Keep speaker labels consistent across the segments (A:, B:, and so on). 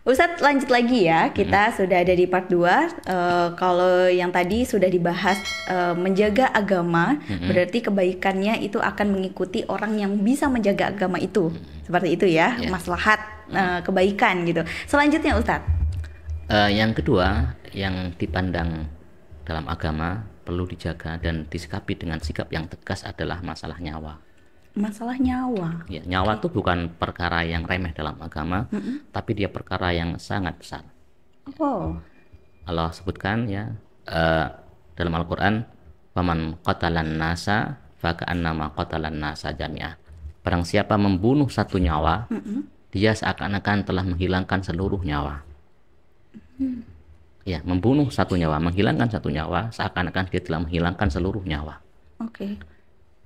A: Ustadz lanjut lagi ya, kita sudah ada di part 2. Kalau yang tadi sudah dibahas menjaga agama, berarti kebaikannya itu akan mengikuti orang yang bisa menjaga agama itu. Seperti itu ya,
B: Ya.
A: maslahat kebaikan gitu. Selanjutnya Ustadz.
B: Yang kedua, yang dipandang dalam agama perlu dijaga dan disikapi dengan sikap yang tegas adalah masalah nyawa.
A: Masalah nyawa.
B: Ya, nyawa itu bukan perkara yang remeh dalam agama, tapi dia perkara yang sangat besar.
A: Oh,
B: Allah sebutkan ya dalam Al-Quran, "Faman qatalan nasa faka'annama qatalan nasa jami'ah." Barang siapa membunuh satu nyawa, dia seakan-akan telah menghilangkan seluruh nyawa. Ya, membunuh satu nyawa, menghilangkan satu nyawa, seakan-akan dia telah menghilangkan seluruh nyawa.
A: oke.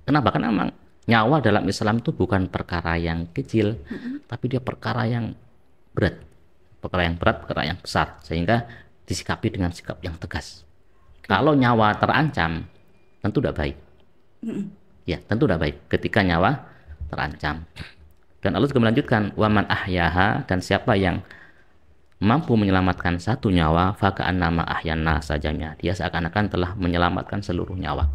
B: Kenapa? Karena memang nyawa dalam Islam itu bukan perkara yang kecil, tapi dia perkara yang berat. Perkara yang berat, perkara yang besar, sehingga disikapi dengan sikap yang tegas. Kalau nyawa terancam, tentu tidak baik. Ya, tentu tidak baik ketika nyawa terancam. Dan Allah juga melanjutkan, "Waman ahyaha," dan siapa yang mampu menyelamatkan satu nyawa, faka'annama ahyana sajanya. Dia seakan-akan telah menyelamatkan seluruh nyawa.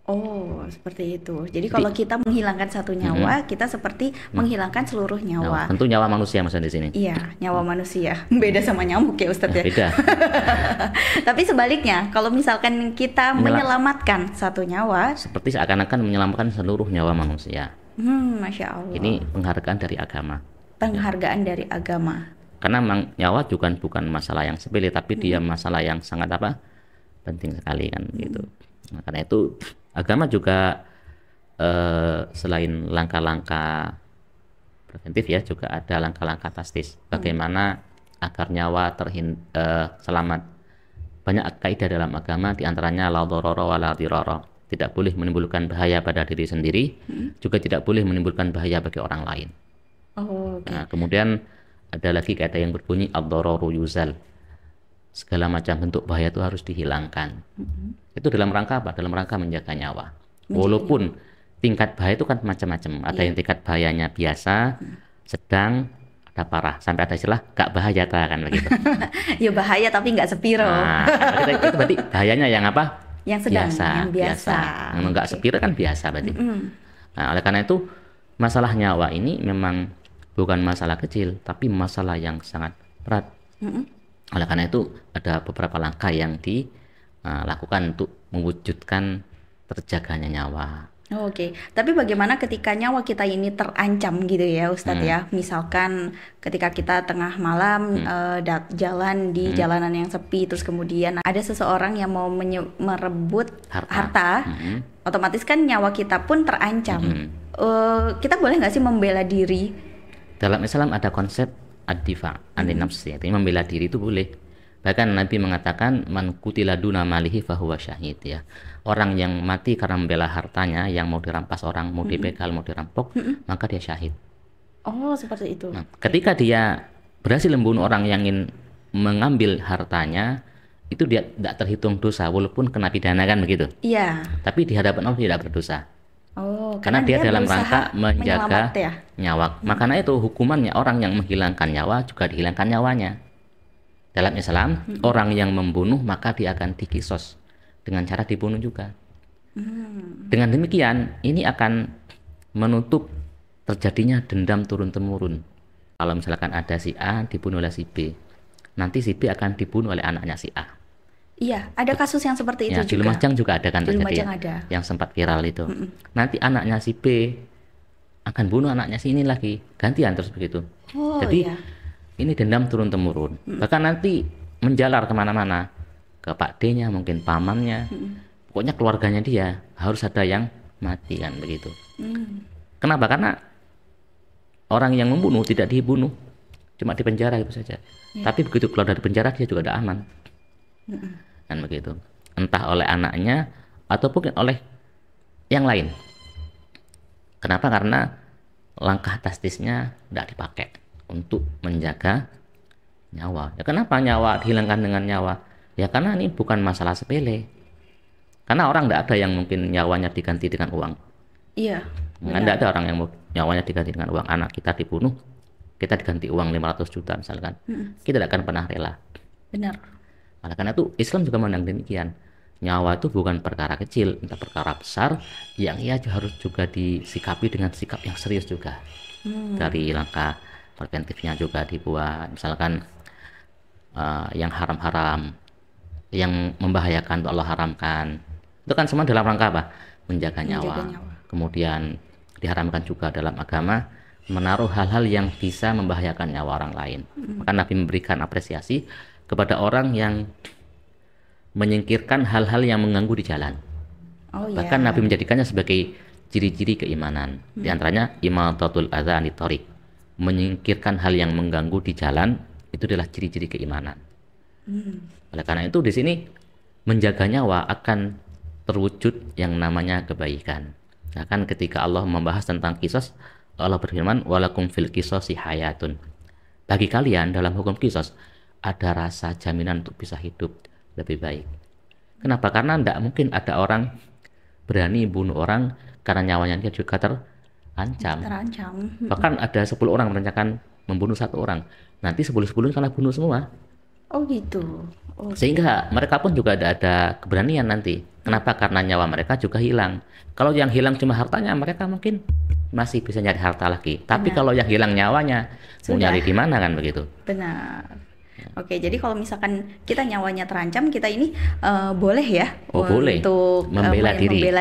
A: Oh, seperti itu. Jadi kalau kita menghilangkan satu nyawa, kita seperti menghilangkan seluruh nyawa.
B: Tentu nyawa manusia maksudnya di sini.
A: Iya, nyawa manusia. Beda sama nyamuk ya Ustadz ya.
B: Beda.
A: Tapi sebaliknya, kalau misalkan kita menyelamatkan satu nyawa,
B: Seperti seakan-akan menyelamatkan seluruh nyawa manusia.
A: Masya Allah.
B: Ini penghargaan dari agama.
A: Penghargaan dari agama.
B: Karena memang nyawa juga bukan masalah yang sepele, tapi dia masalah yang sangat penting sekali kan gitu. Nah, karena itu agama juga selain langkah-langkah preventif ya, juga ada langkah-langkah tastis. Bagaimana agar nyawa selamat. Banyak kaidah dalam agama, diantaranya la dharara wa la dirara. Tidak boleh menimbulkan bahaya pada diri sendiri, juga tidak boleh menimbulkan bahaya bagi orang lain.
A: Oh, oke.
B: Nah, kemudian ada lagi kaidah yang berbunyi ad-dhararu yuzal. Segala macam bentuk bahaya itu harus dihilangkan. Itu dalam rangka apa? Dalam rangka menjaga nyawa. Walaupun tingkat bahaya itu kan macam-macam. Ada yang tingkat bahayanya biasa, sedang, ada parah. Sampai ada istilah gak bahaya kan begitu.
A: Ya bahaya tapi nggak sepiro.
B: Nah, itu berarti bahayanya yang apa?
A: Yang sedang, yang biasa.
B: Memang nggak sepira kan biasa berarti. Nah, oleh karena itu masalah nyawa ini memang bukan masalah kecil, tapi masalah yang sangat berat. Oleh karena itu ada beberapa langkah yang dilakukan untuk mewujudkan terjaganya nyawa.
A: Oh, oke. Tapi bagaimana ketika nyawa kita ini terancam gitu ya Ustadz ya? Misalkan ketika kita tengah malam jalan di jalanan yang sepi, terus kemudian ada seseorang yang mau merebut harta, otomatis kan nyawa kita pun terancam. Kita boleh nggak sih membela diri?
B: Dalam Islam ada konsep ad-difa, an-nafs, ya. Membela diri itu boleh. Bahkan Nabi mengatakan man qutila duna malihi fahuwa syahid ya. Orang yang mati karena membela hartanya, yang mau dirampas orang, mau dibegal, mau dirampok, maka dia syahid.
A: Oh, seperti itu.
B: Nah, ketika dia berhasil membunuh orang yang ingin mengambil hartanya, itu dia tidak terhitung dosa walaupun kena pidana kan begitu.
A: Iya.
B: Tapi di hadapan Allah tidak berdosa.
A: Oh,
B: Karena dia dalam
A: berusaha
B: rangka menjaga
A: ya?
B: nyawa. Makanya itu hukumannya orang yang menghilangkan nyawa juga dihilangkan nyawanya. Dalam Islam, orang yang membunuh maka dia akan dikisos dengan cara dibunuh juga. Dengan demikian, ini akan menutup terjadinya dendam turun-temurun. Kalau misalkan ada si A dibunuh oleh si B, nanti si B akan dibunuh oleh anaknya si A.
A: Iya, ada kasus yang seperti itu
B: Ya, di
A: juga.
B: Lumajang juga ada kan
A: Di
B: terjadi
A: Lumajang
B: ya,
A: ada.
B: yang sempat viral itu. Nanti anaknya si B akan bunuh anaknya si ini lagi, gantian terus begitu.
A: Oh,
B: Jadi
A: iya.
B: ini dendam turun-temurun. Bahkan nanti menjalar kemana-mana, ke Pak D-nya, mungkin pamannya, pokoknya keluarganya dia harus ada yang mati kan begitu. Kenapa? Karena orang yang membunuh tidak dibunuh, cuma dipenjara itu saja. Tapi begitu keluar dari penjara dia juga ada aman. Kan begitu. Entah oleh anaknya ataupun oleh yang lain. Kenapa? Karena langkah tasdisnya tidak dipakai untuk menjaga nyawa. Ya kenapa nyawa dihilangkan dengan nyawa? Ya karena ini bukan masalah sepele. Karena orang tidak ada yang mungkin nyawanya diganti dengan uang.
A: Iya.
B: Tidak ada orang yang mau nyawanya diganti dengan uang. Anak kita dibunuh, kita diganti uang 500 juta misalkan, kita tidak akan pernah rela.
A: Benar.
B: Oleh karena itu Islam juga memandang demikian. Nyawa itu bukan perkara kecil, itu perkara besar yang ia harus juga disikapi dengan sikap yang serius juga. Dari langkah preventifnya juga dibuat, misalkan yang haram-haram, yang membahayakan itu Allah haramkan. Itu kan semua dalam rangka apa? Menjaga nyawa. Kemudian diharamkan juga dalam agama menaruh hal-hal yang bisa membahayakan nyawa orang lain. Maka Nabi memberikan apresiasi kepada orang yang menyingkirkan hal-hal yang mengganggu di jalan. Bahkan Nabi menjadikannya sebagai ciri-ciri keimanan. Di antaranya imatatul adza anit thoriq. Menyingkirkan hal yang mengganggu di jalan itu adalah ciri-ciri keimanan. Oleh karena itu di sini menjaga nyawa akan terwujud yang namanya kebaikan. Nah, kan ketika Allah membahas tentang qisas, Allah berfirman walakum fil qisasi hayatun. Bagi kalian dalam hukum qisas ada rasa jaminan untuk bisa hidup lebih baik. Kenapa? Karena tidak mungkin ada orang berani bunuh orang karena nyawanya dia juga terancam. Bahkan ada 10 orang merencanakan membunuh 1 orang. Nanti 10-10 karena bunuh semua.
A: Oh gitu.
B: Sehingga mereka pun juga ada keberanian nanti. Kenapa? Karena nyawa mereka juga hilang. Kalau yang hilang cuma hartanya, mereka mungkin masih bisa nyari harta lagi. Tapi kalau yang hilang nyawanya, mau nyari di mana kan begitu?
A: Benar. Oke, jadi kalau misalkan kita nyawanya terancam, kita ini boleh ya
B: boleh.
A: Untuk
B: membela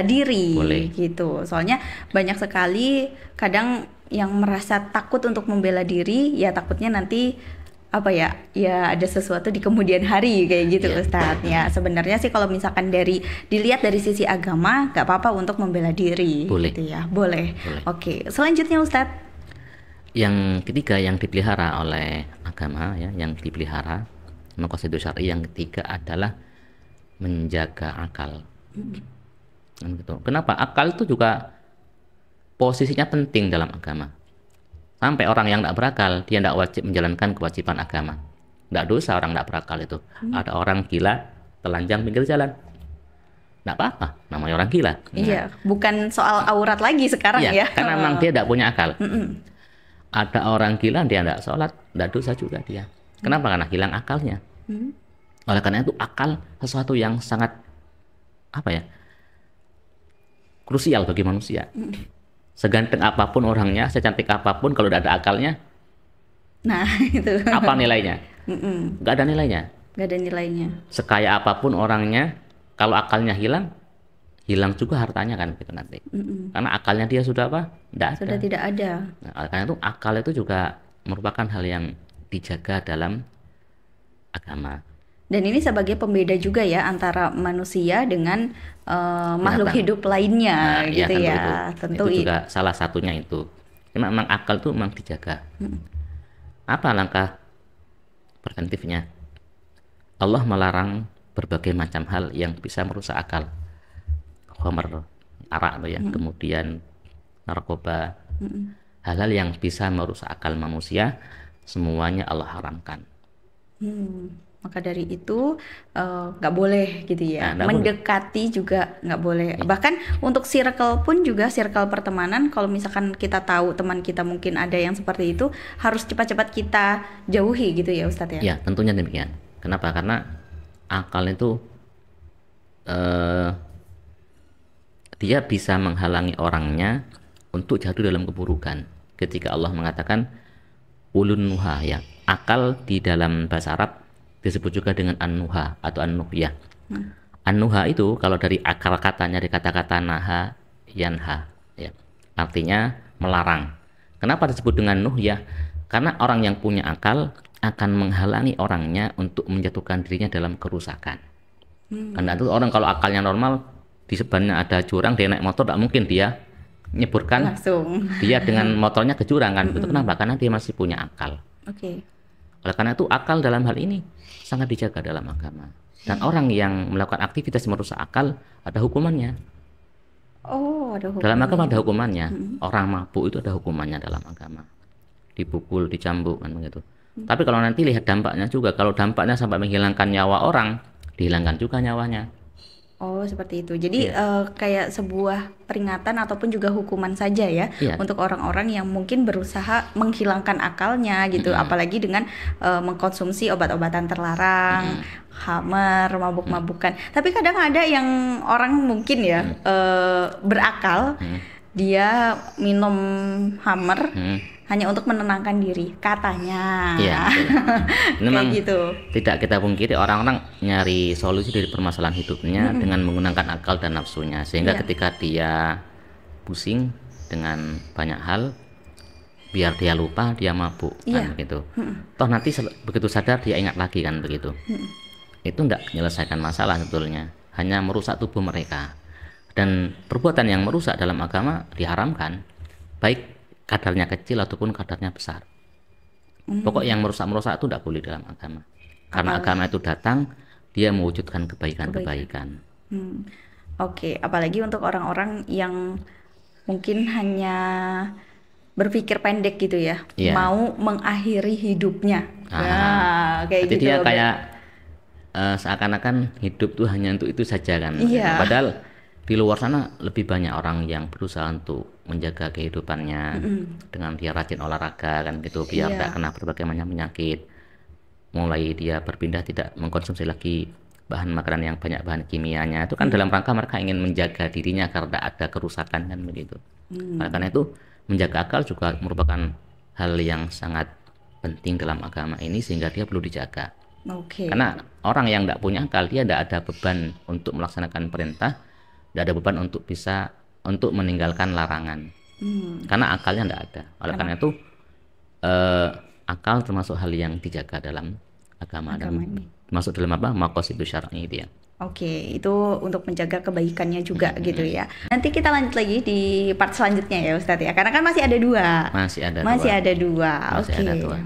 A: diri
B: boleh.
A: Gitu. Soalnya banyak sekali kadang yang merasa takut untuk membela diri, ya takutnya nanti apa ya ada sesuatu di kemudian hari kayak gitu, Ustadz. Ya sebenarnya sih kalau misalkan dilihat dari sisi agama nggak apa-apa untuk membela diri.
B: Boleh.
A: Gitu ya, boleh. Oke, selanjutnya Ustadz.
B: Yang ketiga yang dipelihara oleh agama ya, yang dipelihara maqasid syar'i yang ketiga adalah menjaga akal. Gitu. Kenapa? Akal itu juga posisinya penting dalam agama. Sampai orang yang tidak berakal, dia tidak wajib menjalankan kewajiban agama. Tidak dosa orang tidak berakal itu. Ada orang gila telanjang pinggir jalan, tidak apa-apa, namanya orang gila.
A: Iya, bukan soal aurat lagi sekarang ya.
B: Karena memang dia tidak punya akal. Ada orang gila dia tidak sholat, tidak dosa juga dia. Kenapa? Karena hilang akalnya. Oleh karena itu akal sesuatu yang sangat krusial bagi manusia. Seganteng apapun orangnya, secantik apapun, kalau tidak ada akalnya,
A: nah itu
B: apa nilainya? Nggak ada nilainya.
A: Nggak ada nilainya.
B: Sekaya apapun orangnya, kalau akalnya hilang juga hartanya kan gitu nanti. Karena akalnya dia sudah
A: Sudah tidak ada.
B: Nah, karena itu akal itu juga merupakan hal yang dijaga dalam agama.
A: Dan ini sebagai pembeda juga ya antara manusia dengan makhluk hidup lainnya, gitu ya.
B: Tentu itu juga salah satunya itu. Cuma memang akal itu memang dijaga. Apa langkah preventifnya? Allah melarang berbagai macam hal yang bisa merusak akal. Khamar, arak ya, kemudian narkoba, hal-hal yang bisa merusak akal manusia, semuanya Allah haramkan.
A: Maka dari itu nggak boleh gitu ya. Mendekati boleh. Juga nggak boleh. Bahkan untuk circle pun juga, circle pertemanan, kalau misalkan kita tahu teman kita mungkin ada yang seperti itu, harus cepat-cepat kita jauhi gitu ya Ustadz ya.
B: Ya tentunya demikian. Kenapa? Karena akal itu dia bisa menghalangi orangnya untuk jatuh dalam keburukan. Ketika Allah mengatakan ulun nuha ya, akal di dalam bahasa Arab disebut juga dengan an-nuha atau an-nuhyah. An-nuha itu kalau dari akar katanya, dari kata-kata naha yanha ya, artinya melarang. Kenapa disebut dengan nuhyah? Karena orang yang punya akal akan menghalangi orangnya untuk menjatuhkan dirinya dalam kerusakan. Karena itu orang kalau akalnya normal, di sebenarnya ada jurang, dia naik motor, tidak mungkin dia nyeburkan langsung dia dengan motornya ke jurang kan. Itu kenapa? Karena dia masih punya akal. Oleh karena itu akal dalam hal ini sangat dijaga dalam agama. Dan orang yang melakukan aktivitas merusak akal ada hukumannya.
A: Ada hukumannya.
B: Dalam agama ada hukumannya. Orang mabuk itu ada hukumannya dalam agama. Dipukul, dicambuk kan begitu. Tapi kalau nanti lihat dampaknya juga, kalau dampaknya sampai menghilangkan nyawa orang, dihilangkan juga nyawanya.
A: Oh, seperti itu. Jadi kayak sebuah peringatan ataupun juga hukuman saja ya
B: Iya.
A: untuk orang-orang yang mungkin berusaha menghilangkan akalnya gitu, apalagi dengan mengkonsumsi obat-obatan terlarang, khamar, mabuk-mabukan. Tapi kadang ada yang orang mungkin ya berakal, dia minum khamar hanya untuk menenangkan diri, katanya.
B: Iya, betul. Memang
A: Kayak gitu.
B: tidak kita pungkiri orang-orang nyari solusi dari permasalahan hidupnya dengan menggunakan akal dan nafsunya, sehingga ketika dia pusing dengan banyak hal, biar dia lupa, dia mabuk kan gitu. Toh nanti begitu sadar dia ingat lagi kan begitu. Itu tidak menyelesaikan masalah sebetulnya, hanya merusak tubuh mereka. Dan perbuatan yang merusak dalam agama diharamkan, baik kadarnya kecil ataupun kadarnya besar. Pokok yang merusak-merusak itu tidak boleh dalam agama. Karena agama itu datang, dia mewujudkan kebaikan-kebaikan.
A: Oke, apalagi untuk orang-orang yang mungkin hanya berpikir pendek gitu ya, mau mengakhiri hidupnya. Kayak
B: Jadi
A: gitu.
B: dia kayak seakan-akan hidup tuh hanya untuk itu saja kan. Padahal di luar sana lebih banyak orang yang berusaha untuk menjaga kehidupannya dengan dia rajin olahraga kan gitu, biar tidak kena berbagai macam penyakit. Mulai dia berpindah tidak mengkonsumsi lagi bahan makanan yang banyak bahan kimianya, itu kan dalam rangka mereka ingin menjaga dirinya karena ada kerusakan kan begitu. Karena itu menjaga akal juga merupakan hal yang sangat penting dalam agama ini, sehingga dia perlu dijaga. Karena orang yang tidak punya akal, dia tidak ada beban untuk melaksanakan perintah, tidak ada beban untuk bisa untuk meninggalkan larangan. Karena akalnya tidak ada. Oleh karena itu akal termasuk hal yang dijaga dalam agama dan masuk dalam apa? Maqasidus syar'i itu ya.
A: Oke, itu untuk menjaga kebaikannya juga gitu ya. Nanti kita lanjut lagi di part selanjutnya ya Ustadz ya. Karena kan masih ada dua.
B: Masih ada
A: dua.
B: Masih ada dua.